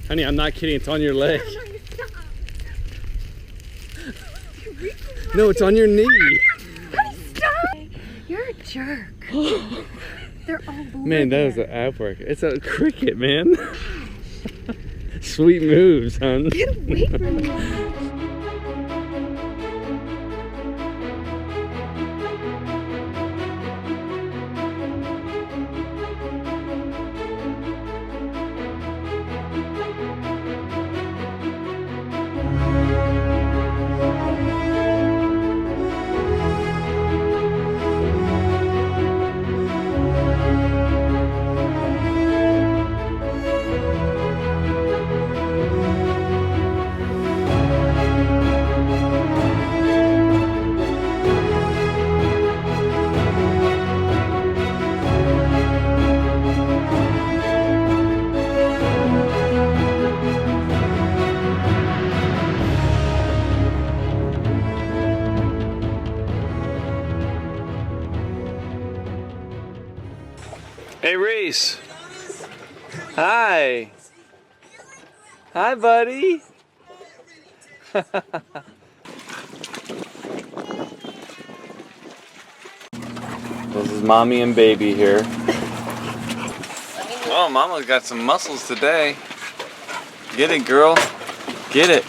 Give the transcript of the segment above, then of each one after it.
Honey, I'm not kidding. It's on your leg. No, it's on your knee. Stop! You're a jerk. They're all over Man, that was an outwork. It's a cricket, man. Sweet moves, hon. Get away from me. Hey, Reese. Hi. Hi, buddy. This is mommy and baby here. Oh, mama's got some muscles today. Get it, girl. Get it.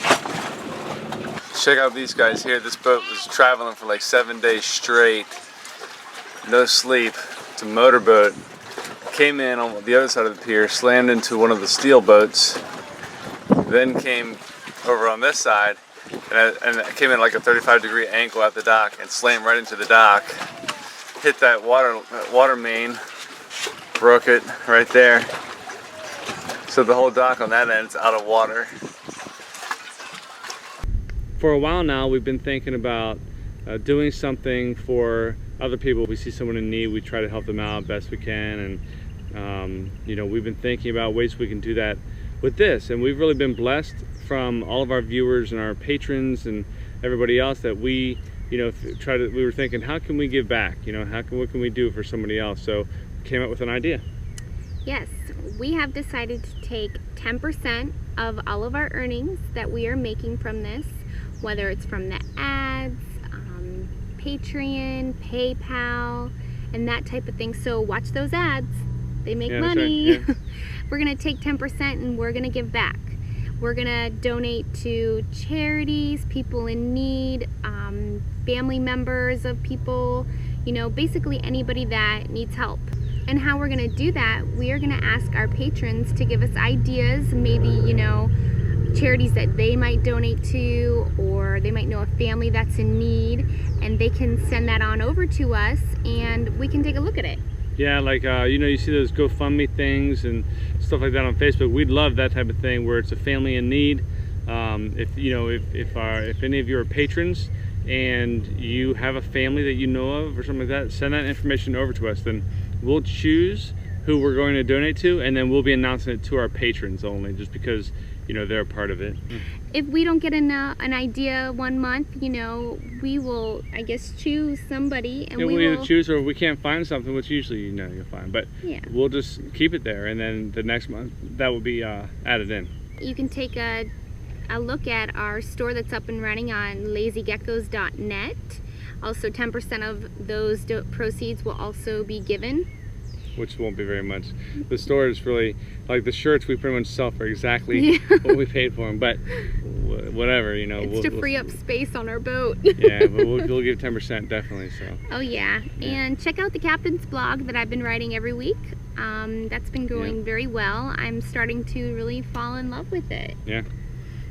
Check out these guys here. This boat was traveling for like 7 days straight. No sleep. It's a motorboat. Came in on the other side of the pier, slammed into one of the steel boats, then came over on this side, and it came in like a 35-degree angle at the dock and slammed right into the dock. Hit that water main, broke it right there. So the whole dock on that end is out of water. For a while now, we've been thinking about doing something for other people. We see someone in need, we try to help them out best we can, and you know, we've been thinking about ways we can do that with this, and we've really been blessed from all of our viewers and our patrons and everybody else that we, you know, we were thinking, how can we give back? You know, what can we do for somebody else? So we came up with an idea. Yes, we have decided to take 10% of all of our earnings that we are making from this, whether it's from the ads, Patreon, PayPal, and that type of thing. So watch those ads. They make money. Right. Yeah. We're gonna take 10% and we're gonna give back. We're gonna donate to charities, people in need, family members of people, you know, basically anybody that needs help. And how we're gonna do that, we are gonna ask our patrons to give us ideas, maybe, you know, charities that they might donate to, or they might know a family that's in need, and they can send that on over to us and we can take a look at it. Yeah, like you know, you see those GoFundMe things and stuff like that on Facebook. We'd love that type of thing where it's a family in need. If you know, if any of you are patrons and you have a family that you know of or something like that, send that information over to us. Then we'll choose who we're going to donate to, and then we'll be announcing it to our patrons only, just because, you know, they're a part of it. If we don't get an idea one month, you know, we will, I guess, choose somebody, and we'll either choose, or if we can't find something, which usually, you know, you'll find, but yeah, we'll just keep it there, and then the next month that will be added in. You can take a look at our store that's up and running on lazygeckos.net. Also, 10% of those proceeds will also be given, which won't be very much. The store is really, like the shirts we pretty much sell for exactly what we paid for them, but whatever, you know. It's to free up space on our boat. Yeah, but we'll give 10% definitely, so. Oh yeah, and check out the captain's blog that I've been writing every week. That's been going very well. I'm starting to really fall in love with it. Yeah.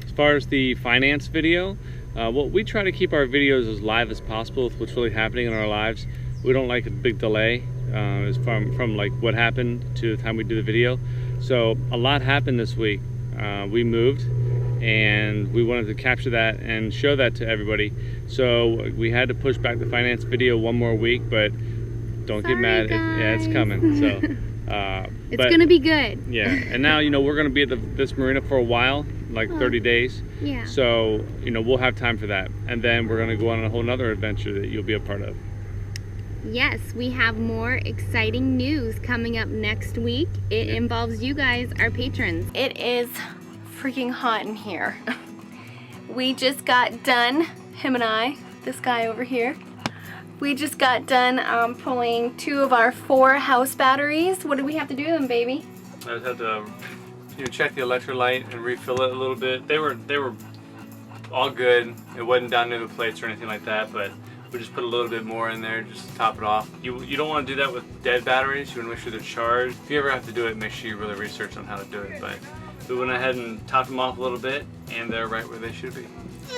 As far as the finance video, well, we try to keep our videos as live as possible with what's really happening in our lives. We don't like a big delay as from like what happened to the time we do the video. So a lot happened this week. We moved, and we wanted to capture that and show that to everybody. So we had to push back the finance video one more week, but don't get mad. Yeah, it's coming. So it's gonna be good. Yeah, and now, you know, we're gonna be at this marina for a while, like 30 days. Yeah. So, you know, we'll have time for that, and then we're gonna go on a whole nother adventure that you'll be a part of. Yes, we have more exciting news coming up next week. It involves you guys, our patrons. It is freaking hot in here. We just got done, him and I, this guy over here. We just got done pulling 2 of our 4 house batteries. What did we have to do to them, baby? I just had to check the electrolyte and refill it a little bit. They were all good. It wasn't down near the plates or anything like that, but we just put a little bit more in there just to top it off. You don't want to do that with dead batteries. You want to make sure they're charged. If you ever have to do it, make sure you really research on how to do it. But we went ahead and topped them off a little bit, and they're right where they should be.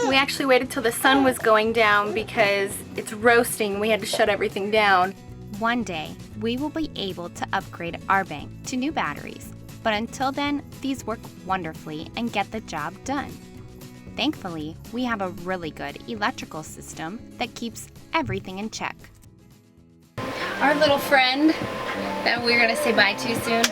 We actually waited till the sun was going down because it's roasting. We had to shut everything down. One day, we will be able to upgrade our bank to new batteries. But until then, these work wonderfully and get the job done. Thankfully, we have a really good electrical system that keeps everything in check. Our little friend that we're gonna say bye to soon.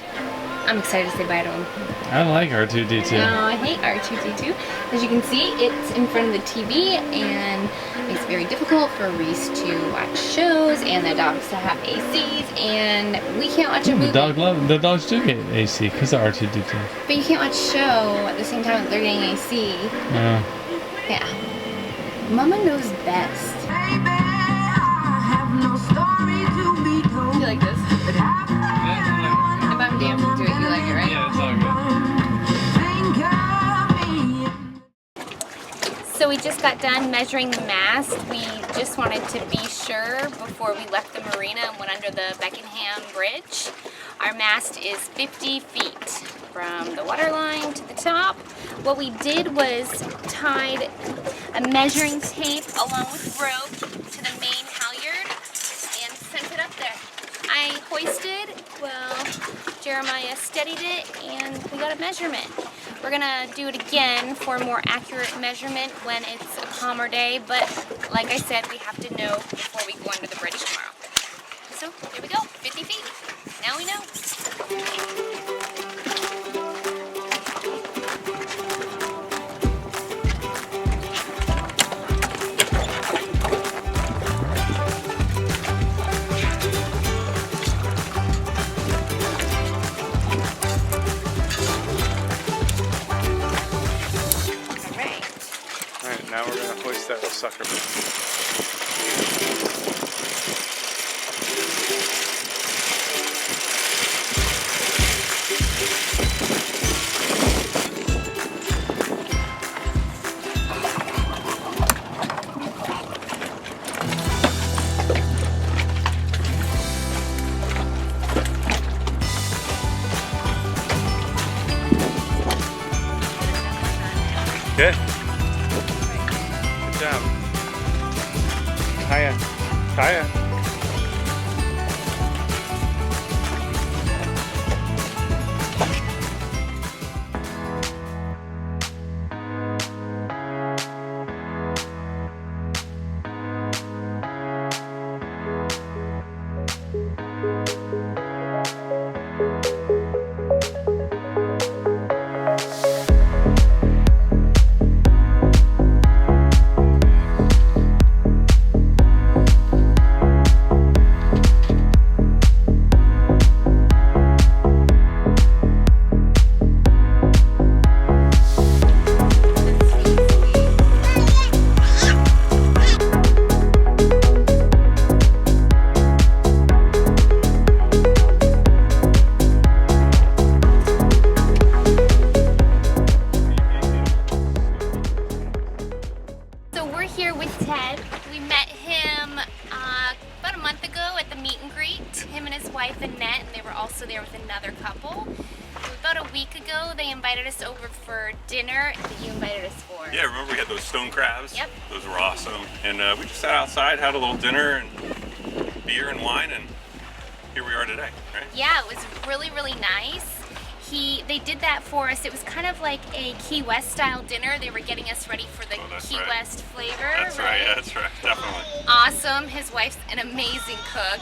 I'm excited to say bye to him. I like R2-D2. No, I hate R2-D2. As you can see, it's in front of the TV and it's very difficult for Reese to watch shows and the dogs to have ACs and we can't watch a movie. The dogs do get AC because of R2-D2. But you can't watch a show at the same time that they're getting AC. Yeah. Mama knows best. You like this? If I'm dancing to it, you like it, right? Yeah, it's all good. So we just got done measuring the mast. We just wanted to be sure before we left the marina and went under the Beckenham Bridge. Our mast is 50 feet from the water line to the top. What we did was tied a measuring tape along with rope to the main halyard and sent it up there. I hoisted, well, Jeremiah steadied it, and we got a measurement. We're gonna do it again for a more accurate measurement when it's a calmer day, but like I said, we have to know before we go under the bridge tomorrow. So, here we go, 50 feet. Now we know. Now we're going to hoist that sucker. Good. Good job. Kaya. Kaya. There with another couple. About a week ago, they invited us over for dinner that you invited us for. Yeah, remember we had those stone crabs? Yep. Those were awesome. And we just sat outside, had a little dinner and beer and wine, and here we are today, right? Yeah, it was really, really nice. They did that for us. It was kind of like a Key West style dinner. They were getting us ready for the Key West flavor. That's right, yeah, that's right, definitely. Awesome. His wife's an amazing cook.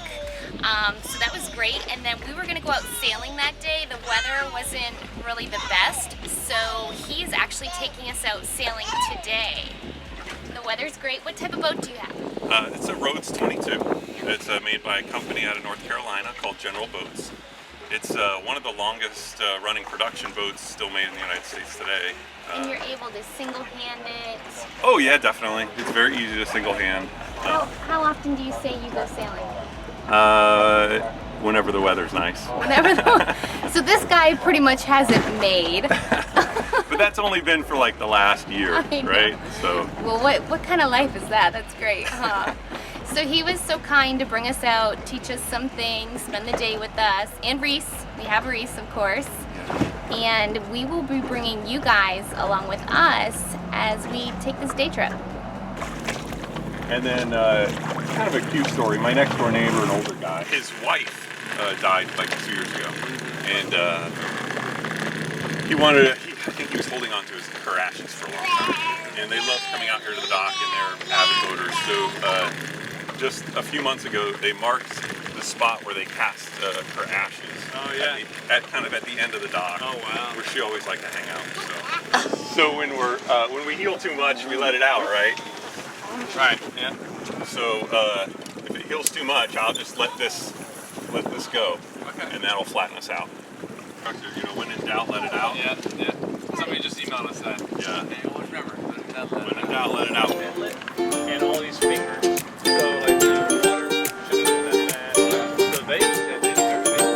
So that was great. And then we were going to go out sailing that day. The weather wasn't really the best, so he's actually taking us out sailing today. The weather's great. What type of boat do you have? It's a Rhodes 22. It's made by a company out of North Carolina called General Boats. It's one of the longest running production boats still made in the United States today. And you're able to single-hand it. Oh yeah, definitely. It's very easy to single hand. How often do you say you go sailing? Whenever the weather's nice. So this guy pretty much has it made. But that's only been for like the last year, right? So. Well, what kind of life is that? That's great, huh? So he was so kind to bring us out, teach us some things, spend the day with us, and Reese. We have Reese, of course. And we will be bringing you guys along with us as we take this day trip. And then, kind of a cute story. My next door neighbor, an older guy, his wife died like 2 years ago, and I think he was holding on to her ashes for a long time. And they love coming out here to the dock, and they're avid boaters. So just a few months ago, they marked the spot where they cast her ashes. Oh yeah. At the end of the dock. Oh wow. Where she always liked to hang out. So when we heal too much, we let it out, right? Right. Yeah. So if it heals too much, I'll just let this go, Okay. and that'll flatten us out. You know, when in doubt, let it out. Yeah. Yeah. Somebody just emailed us that. Yeah. Hey, always remember, when in doubt, let When in doubt, let it out. And all these fingers go like the water should have been that bad. So they said they their fingers.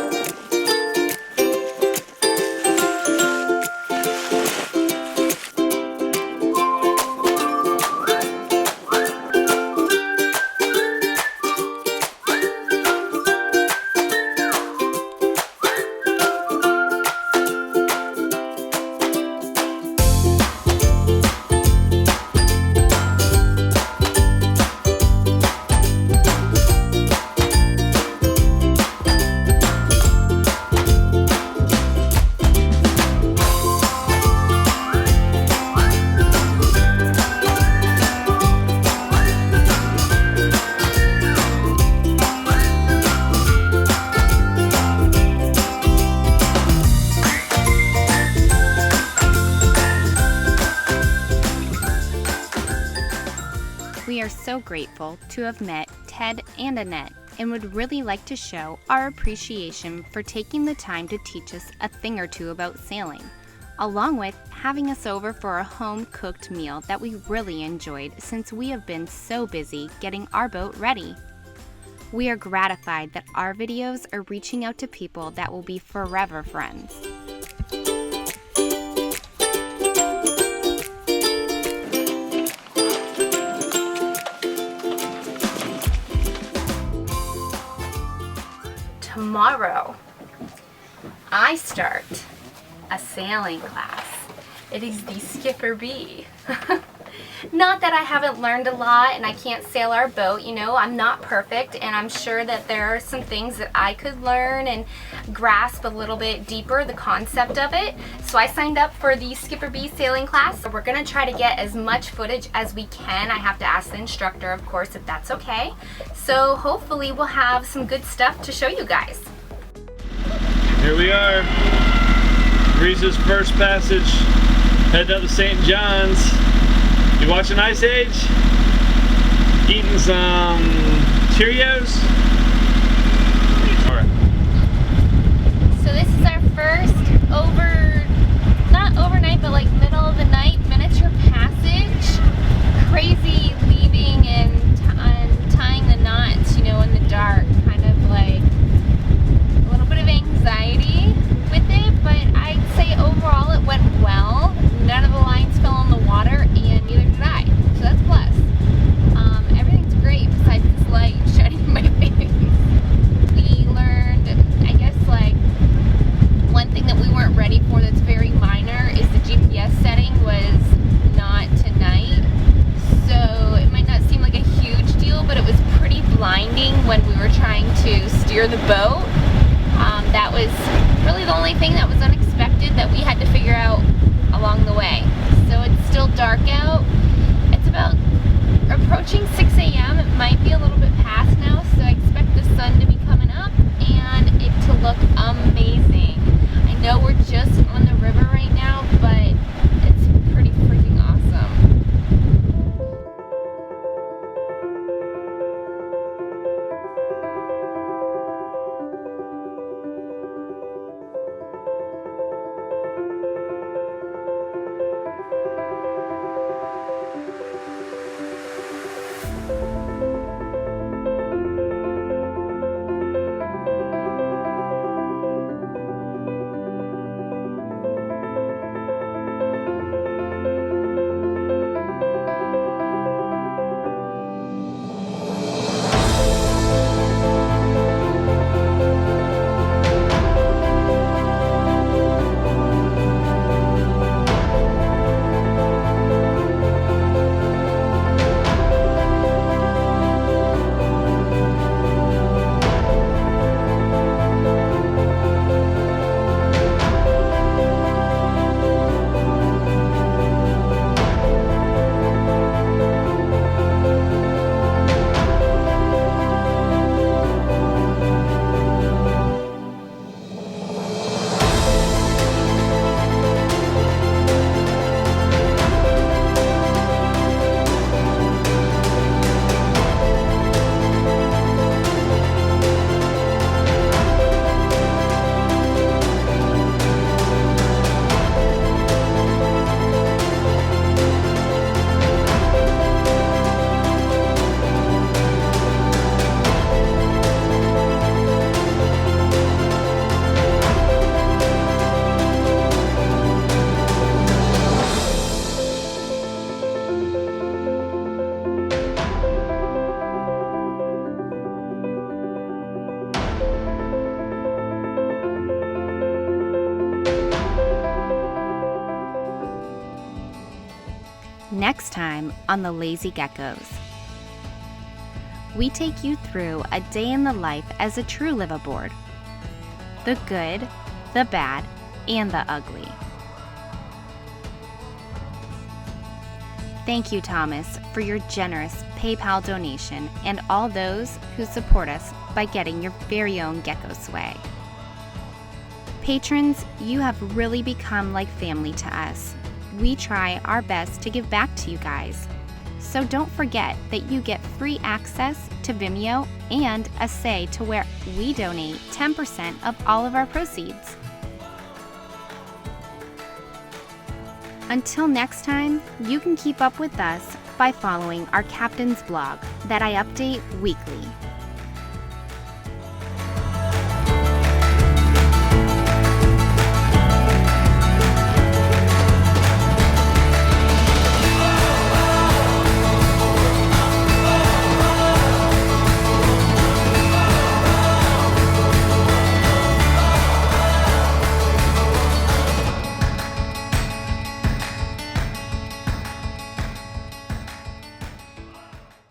We are so grateful to have met Ted and Annette and would really like to show our appreciation for taking the time to teach us a thing or two about sailing, along with having us over for a home-cooked meal that we really enjoyed since we have been so busy getting our boat ready. We are gratified that our videos are reaching out to people that will be forever friends. Tomorrow, I start a sailing class. It is the Skipper Bee. Not that I haven't learned a lot and I can't sail our boat, you know, I'm not perfect, and I'm sure that there are some things that I could learn and grasp a little bit deeper the concept of it. So I signed up for the Skipper Bee sailing class. We're gonna try to get as much footage as we can. I have to ask the instructor, of course, if that's okay. So hopefully we'll have some good stuff to show you guys. Here we are. Reese's first passage. Heading up to St. John's. You watching Ice Age? Eating some Cheerios? Alright. So this is our first not overnight, but like middle of the night miniature passage. Crazy leaving and tying the knots, you know, in the dark. Kind of like a little bit of anxiety with it, but I'd say overall it went well. None of the lines fell in the water, and neither did I. So that's a plus. Everything's great besides this light shining in my face. We learned, I guess, like, one thing that we weren't ready for that's very minor is the GPS setting was not tonight. So it might not seem like a huge deal, but it was pretty blinding when we were trying to steer the boat. That was really the only thing that was unexpected that we had to figure out along the way. So it's still dark out. It's about approaching 6 a.m. It might be a little bit past now, so I expect the sun to be coming up and it to look amazing. I know we're just on the river right now, but it's pretty freaking awesome. Next time on The Lazy Geckos. We take you through a day in the life as a true liveaboard. The good, the bad, and the ugly. Thank you, Thomas, for your generous PayPal donation and all those who support us by getting your very own Gecko swag. Patrons, you have really become like family to us. We try our best to give back to you guys. So don't forget that you get free access to Vimeo and a say to where we donate 10% of all of our proceeds. Until next time, you can keep up with us by following our captain's blog that I update weekly.